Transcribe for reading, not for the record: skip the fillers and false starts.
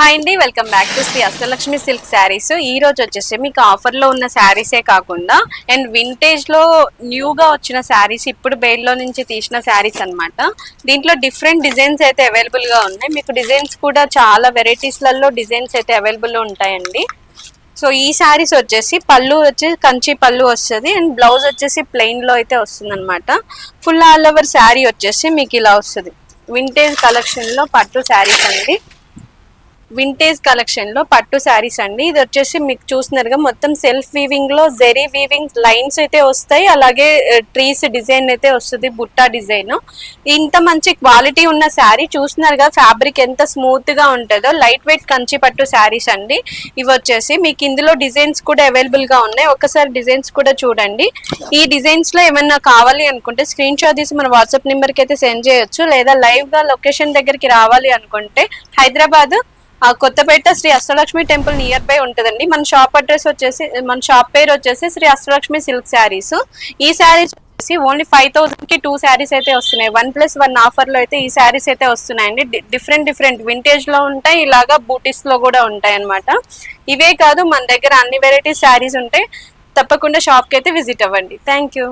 Hi అండి, welcome back to Sri Ashtalakshmi silk saris. ఈ రోజు వచ్చేసి మీకు ఆఫర్లో ఉన్న శారీసే కాకుండా అండ్ వింటేజ్లో న్యూగా వచ్చిన శారీస్, ఇప్పుడు బేడ్లో నుంచి తీసిన శారీస్ అన్నమాట. దీంట్లో డిఫరెంట్ డిజైన్స్ అయితే అవైలబుల్గా ఉన్నాయి. మీకు డిజైన్స్ కూడా చాలా వెరైటీస్లలో డిజైన్స్ అయితే అవైలబుల్ ఉంటాయండి. సో ఈ శారీస్ వచ్చేసి పళ్ళు వచ్చేసి కంచి పళ్ళు వస్తుంది అండ్ బ్లౌజ్ వచ్చేసి ప్లెయిన్లో అయితే వస్తుంది అనమాట. ఫుల్ ఆల్ ఓవర్ శారీ వచ్చేసి మీకు ఇలా వస్తుంది. వింటేజ్ కలెక్షన్లో పట్టు శారీస్ అండి. వింటేజ్ కలెక్షన్ లో పట్టు శారీస్ అండి. ఇది వచ్చేసి మీకు చూస్తున్నారుగా మొత్తం సెల్ఫ్ వీవింగ్ లో జెరీ వీవింగ్ లైన్స్ అయితే వస్తాయి. అలాగే ట్రీస్ డిజైన్ అయితే వస్తుంది, బుట్టా డిజైన్. ఇంత మంచి క్వాలిటీ ఉన్న శారీ చూస్తున్నారుగా, ఫ్యాబ్రిక్ ఎంత స్మూత్ గా ఉంటుందో. లైట్ వెయిట్ కంచి పట్టు శారీస్ అండి ఇవి వచ్చేసి. మీకు ఇందులో డిజైన్స్ కూడా అవైలబుల్ గా ఉన్నాయి. ఒకసారి డిజైన్స్ కూడా చూడండి. ఈ డిజైన్స్ లో ఏమన్నా కావాలి అనుకుంటే స్క్రీన్ షాట్ తీసి మన వాట్సాప్ నెంబర్ కి అయితే సెండ్ చేయొచ్చు. లేదా లైవ్ గా లొకేషన్ దగ్గరికి రావాలి అనుకుంటే Hyderabad Kothapet Sri Ashtalakshmi temple near by ఉంటుందండి. మన షాప్ అడ్రస్ వచ్చేసి, మన షాప్ పేరు వచ్చేసి శ్రీ అష్టలక్ష్మి సిల్క్ శారీస్. ఈ శారీస్ వచ్చేసి ఓన్లీ 5000 కి 2 శారీస్ అయితే వస్తున్నాయి. 1+1 ఆఫర్ లో అయితే ఈ శారీస్ అయితే వస్తున్నాయండి. డిఫరెంట్ వింటేజ్ లో ఉంటాయి, ఇలాగా బూటీస్ లో కూడా ఉంటాయి అనమాట. ఇవే కాదు, మన దగ్గర అన్ని వెరైటీ శారీస్ ఉంటాయి. తప్పకుండా షాప్ కి అయితే విజిట్ అవ్వండి. Thank you.